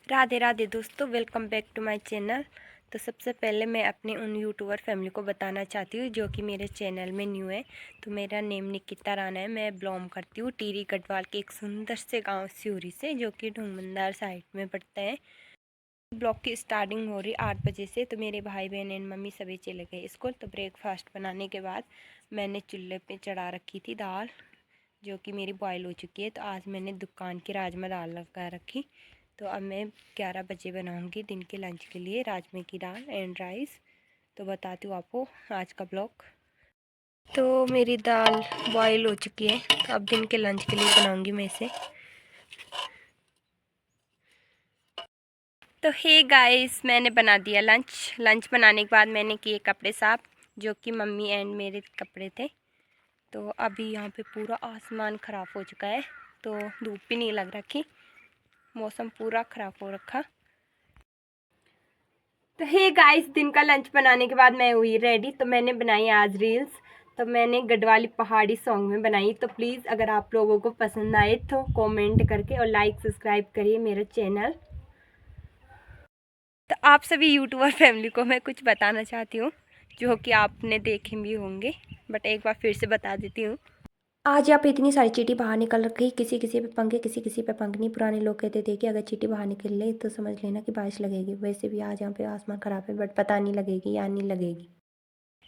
राधे राधे दोस्तों, welcome back to my channel. तो सबसे पहले मैं अपने उन यूट्यूबर फैमिली को बताना चाहती हूँ जो कि मेरे चैनल में न्यू है। तो मेरा नेम निकिता राणा है। मैं बिलोंग करती हूँ टिहरी गढ़वाल के एक सुंदर से गांव सिवरी से, जो कि ढूंगमंदार साइड में पड़ता है। ब्लॉग की स्टार्टिंग हो रही 8 बजे से। तो मेरे भाई बहन एंड मम्मी सभी चले गए स्कूल। तो ब्रेकफास्ट बनाने के बाद मैंने चूल्हे पर चढ़ा रखी थी दाल, जो कि मेरी बॉयल हो चुकी है। तो आज मैंने दुकान की राजमा दाल लगा रखी। तो अब मैं 11 बजे बनाऊंगी दिन के लंच के लिए राजमे की दाल एंड राइस। तो बताती हूँ आपको आज का ब्लॉग। तो मेरी दाल बॉयल हो चुकी है। तो अब दिन के लंच के लिए बनाऊंगी मैं इसे। तो हे गाइस, मैंने बना दिया लंच बनाने के बाद मैंने किए कपड़े साफ, जो कि मम्मी एंड मेरे कपड़े थे। तो अभी यहाँ पे पूरा आसमान ख़राब हो चुका है, तो धूप भी नहीं लग रखी, मौसम पूरा ख़राब हो रखा। तो हे गाइस, दिन का लंच बनाने के बाद मैं हुई रेडी। तो मैंने बनाई आज रील्स। तो मैंने गढ़वाली पहाड़ी सॉन्ग में बनाई। तो प्लीज़ अगर आप लोगों को पसंद आए तो कमेंट करके और लाइक सब्सक्राइब करिए मेरा चैनल। तो आप सभी यूट्यूबर फैमिली को मैं कुछ बताना चाहती हूँ, जो कि आपने देखे भी होंगे, बट एक बार फिर से बता देती हूँ। आज यहाँ पे इतनी सारी चींटी बाहर निकल रखी, किसी किसी पे पंखे किसी किसी पे पंख नहीं। पुराने लोग कहते थे कि अगर चींटी बाहर निकल ले तो समझ लेना कि बारिश लगेगी। वैसे भी आज यहाँ पे आसमान ख़राब है, बट पता नहीं लगेगी या नहीं लगेगी।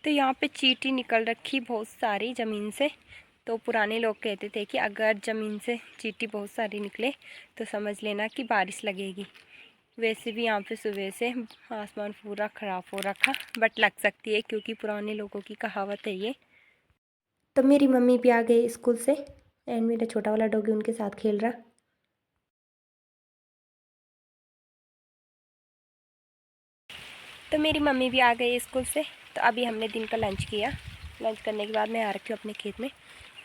तो यहाँ पे चींटी निकल रखी बहुत सारी ज़मीन से। तो पुराने लोग कहते थे कि अगर ज़मीन से चींटी बहुत सारी निकले तो समझ लेना कि बारिश लगेगी। वैसे भी यहाँ पे सुबह से आसमान पूरा ख़राब हो रखा, बट लग सकती है क्योंकि पुराने लोगों की कहावत है ये। तो मेरी मम्मी भी आ गई स्कूल से एंड मेरा छोटा वाला डॉगी उनके साथ खेल रहा। तो मेरी मम्मी भी आ गई स्कूल से। तो अभी हमने दिन का लंच किया। लंच करने के बाद मैं आ रखी हूँ अपने खेत में।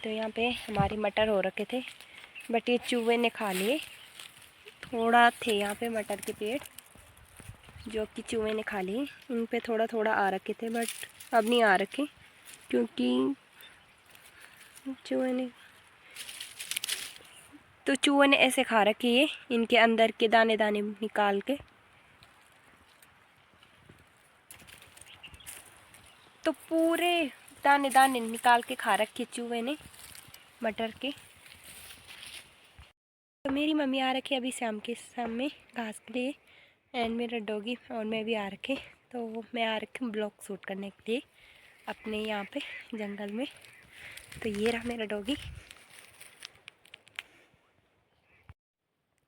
तो यहाँ पे हमारे मटर हो रखे थे, बट ये चूहे ने खा लिए। थोड़ा थे यहाँ पे मटर के पेड़, जो कि चूहे ने खा लिए। इन पे थोड़ा थोड़ा आ रखे थे, बट अब नहीं आ रखे क्योंकि चूहे ने ऐसे खा रखे ये इनके अंदर के दाने दाने निकाल के। तो पूरे दाने दाने निकाल के खा रखे चूहे ने मटर के। तो मेरी मम्मी आ रखी अभी शाम के समय घास के लिए एंड मेरा डॉगी और मैं भी आ रखे। तो मैं आ रखी हूँ ब्लॉग शूट करने के लिए अपने यहाँ पे जंगल में। तो ये रहा मेरा डॉगी।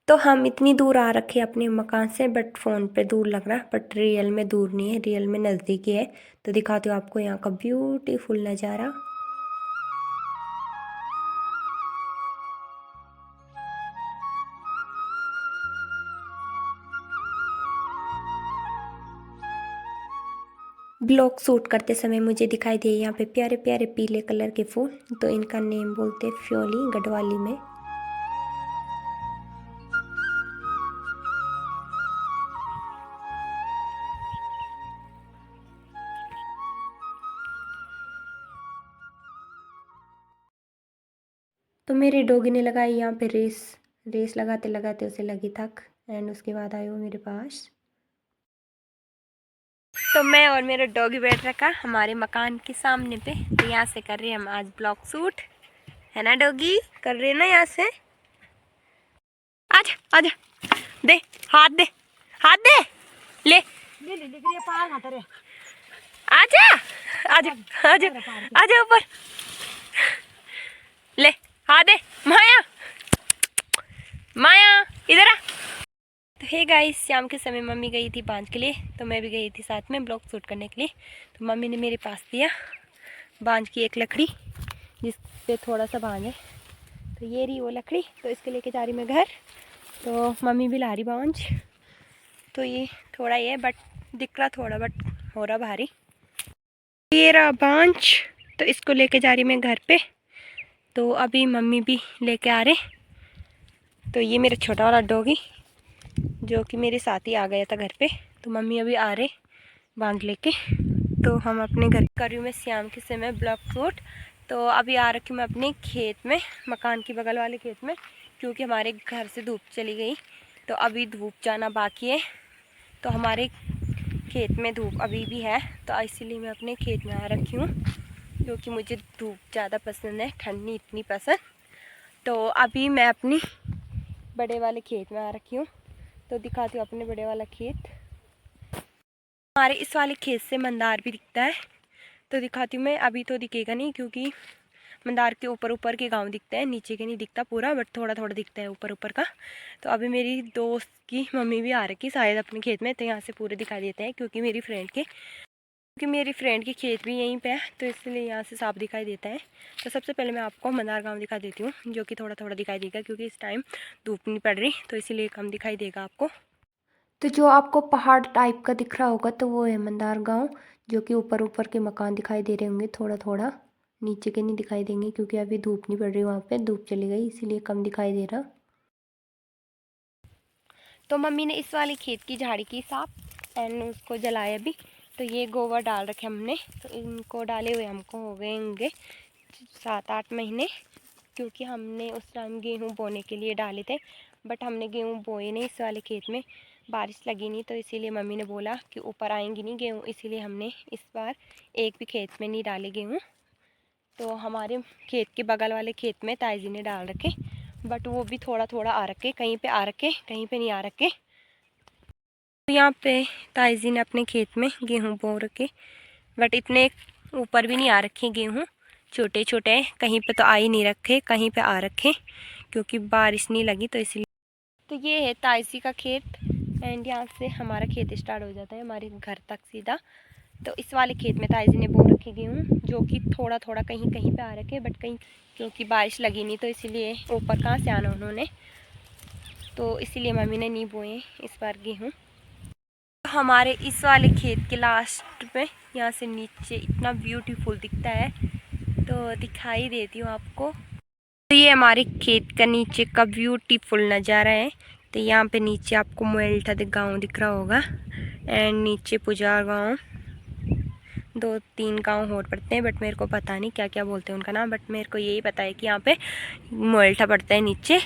तो हम इतनी दूर आ रखे अपने मकान से, बट फ़ोन पे दूर लग रहा है, बट रियल में दूर नहीं है, रियल में नज़दीक ही है। तो दिखाती हूँ आपको यहाँ का ब्यूटीफुल नज़ारा। ब्लॉग शूट करते समय मुझे दिखाई दिए यहाँ पे प्यारे प्यारे पीले कलर के फूल। तो इनका नेम बोलते हैं फ्योली गढ़वाली में। तो मेरे डॉगी ने लगाई यहाँ पे रेस। रेस लगाते लगाते उसे लगी थक एंड उसके बाद आई वो मेरे पास। तो मैं और मेरा डॉगी बैठ रखा हमारे मकान के सामने पे। तो यहाँ से कर रहे हैं हम आज ब्लॉग शूट, है ना डॉगी? कर रहे हैं ना यहाँ से। आजा आजा, दे हाथ, दे हाथ, दे ले आजा आजा आजा आजा ऊपर ले, हाथ दे। माया माया इधर आ। तो हे गाइस, शाम के समय मम्मी गई थी बांध के लिए, तो मैं भी गई थी साथ में ब्लॉग शूट करने के लिए। तो मम्मी ने मेरे पास दिया बांध की एक लकड़ी, जिस पे थोड़ा सा बांध है। तो ये रही वो लकड़ी। तो इसके लेके जा रही मैं घर। तो मम्मी भी ला रही बांझ। तो ये थोड़ा ये बट दिख रहा थोड़ा, बट हो रहा भारी। ये रहा बांझ। तो इसको लेके जा रही मैं घर पे। तो अभी मम्मी भी लेके आ रहे। तो ये मेरा छोटा वाला डॉगी, जो कि मेरे साथ ही आ गया था घर पे। तो मम्मी अभी आ रहे बांध लेके। तो हम अपने घर कर रही हूँ मैं शाम के समय ब्लॉग शूट। तो अभी आ रखी हूँ मैं अपने खेत में, मकान के बगल वाले खेत में, क्योंकि हमारे घर से धूप चली गई। तो अभी धूप जाना बाकी है। तो हमारे खेत में धूप अभी भी है, तो इसीलिए मैं अपने खेत में आ रखी हूँ, क्योंकि मुझे धूप ज़्यादा पसंद है, ठंड नहीं इतनी पसंद। तो अभी मैं अपनी बड़े वाले खेत में आ रखी हूँ, तो दिखाती हूँ अपने बड़े वाला खेत। हमारे इस वाले खेत से मंदार भी दिखता है, तो दिखाती हूँ मैं। अभी तो दिखेगा नहीं, क्योंकि मंदार के ऊपर ऊपर के गांव दिखते हैं, नीचे के नहीं दिखता पूरा, बट थोड़ा थोड़ा दिखता है ऊपर ऊपर का। तो अभी मेरी दोस्त की मम्मी भी आ रखी शायद अपने खेत में, तो यहाँ से पूरे दिखाई देते हैं, क्योंकि मेरी फ्रेंड के खेत भी यहीं पे है, तो इसलिए यहाँ से साफ दिखाई देता है। तो सबसे पहले मैं आपको मंदार गाँव दिखा देती हूँ, जो कि थोड़ा थोड़ा दिखाई देगा, क्योंकि इस टाइम धूप नहीं पड़ रही, तो इसीलिए कम दिखाई देगा आपको। तो जो आपको पहाड़ टाइप का दिख रहा होगा, तो वो है मंदार गांव, जो कि ऊपर ऊपर के मकान दिखाई दे रहे होंगे थोड़ा थोड़ा, नीचे के नहीं दिखाई देंगे, क्योंकि अभी धूप नहीं पड़ रही वहाँ पे, धूप चली गई इसीलिए कम दिखाई दे रहा। तो मम्मी ने इस वाली खेत की झाड़ी की साफ एंड उसको जलाया भी। तो ये गोबर डाल रखे हमने, तो इनको डाले हुए हमको हो गए होंगे 7-8 महीने, क्योंकि हमने उस टाइम गेहूँ बोने के लिए डाले थे, बट हमने गेहूँ बोए नहीं इस वाले खेत में, बारिश लगी नहीं, तो इसीलिए मम्मी ने बोला कि ऊपर आएंगी नहीं गेहूँ, इसीलिए हमने इस बार एक भी खेत में नहीं डाले गेहूँ। तो हमारे खेत के बगल वाले खेत में ताई जी ने डाल रखे, बट वो भी थोड़ा थोड़ा आ रखे, कहीं पे आ रखे कहीं पे नहीं आ रखे। तो यहाँ पे ताई जी ने अपने खेत में गेहूँ बो रखे, बट इतने ऊपर भी नहीं आ रखे गेहूँ, छोटे छोटे हैं, कहीं पे तो आ ही नहीं रखे, कहीं पे आ रखे, क्योंकि बारिश नहीं लगी, तो इसलिए। तो ये है ताई जी का खेत, एंड यहाँ से हमारा खेत स्टार्ट हो जाता है हमारे घर तक सीधा। तो इस वाले खेत में ताई जी ने बो रखे गेहूँ, जो कि थोड़ा थोड़ा कहीं कहीं पे आ रखे, बट कहीं क्योंकि बारिश लगी नहीं, तो इसीलिए ऊपर कहाँ से आना उन्होंने, तो इसीलिए मम्मी ने नहीं बोए इस बार गेहूँ। हमारे इस वाले खेत के लास्ट में यहाँ से नीचे इतना ब्यूटीफुल दिखता है, तो दिखाई देती हूँ आपको। तो ये हमारे खेत का नीचे का ब्यूटीफुल नज़ारा है। तो यहाँ पे नीचे आपको मोएल्ठा गांव दिख रहा होगा, एंड नीचे पुजार गांव, 2-3 गांव और पड़ते हैं, बट मेरे को पता नहीं क्या क्या बोलते हैं उनका नाम, बट मेरे को यही पता है कि यहाँ पे मोएल्ठा पड़ता है नीचे।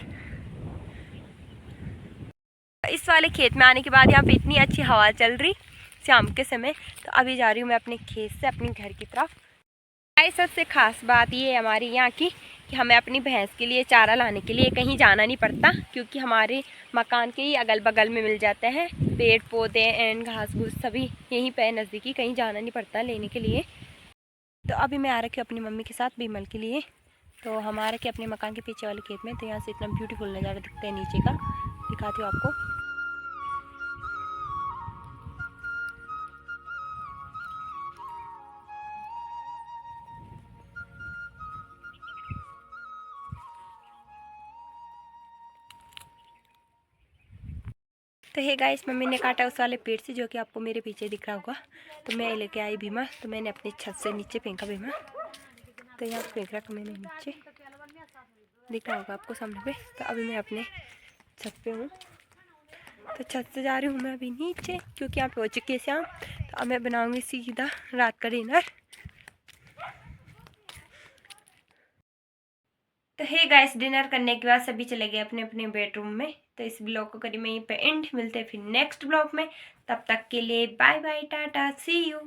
इस वाले खेत में आने के बाद यहाँ पे इतनी अच्छी हवा चल रही शाम के समय। तो अभी जा रही हूँ मैं अपने खेत से अपने घर की तरफ। सबसे ख़ास बात ये है हमारी यहाँ की, कि हमें अपनी भैंस के लिए चारा लाने के लिए कहीं जाना नहीं पड़ता, क्योंकि हमारे मकान के ही अगल बगल में मिल जाते हैं पेड़ पौधे एंड घास घूस सभी यहीं पे नज़दीकी, कहीं जाना नहीं पड़ता लेने के लिए। तो अभी मैं आ रखी हूँ अपनी मम्मी के साथ बीमल के लिए। तो हम आ रखे अपने मकान के पीछे वाले खेत में, तो यहाँ से इतना ब्यूटीफुल नज़ारा दिखता है नीचे का, दिखाती हूँ आपको। तो हे गाइस, मम्मी ने काटा उस वाले पेड़ से, जो कि आपको मेरे पीछे दिख रहा होगा। तो मैं लेके आई भीमा, तो मैंने अपनी छत से नीचे फेंका भीमा, तो यहाँ फेंक रखा मैंने नीचे, दिख रहा होगा आपको सामने पे। तो अभी मैं अपने छत पे हूँ, तो छत से जा रही हूँ मैं अभी नीचे, क्योंकि यहाँ पे हो चुकी है शाम। तो अब मैं बनाऊँगी सीधा रात का डिनर। तो हे गाइस, डिनर करने के बाद सभी चले गए अपने अपने बेडरूम में। तो इस ब्लॉग को करी मैं यहीं पे एंड, मिलते हैं फिर नेक्स्ट ब्लॉग में। तब तक के लिए bye bye, tata, see you.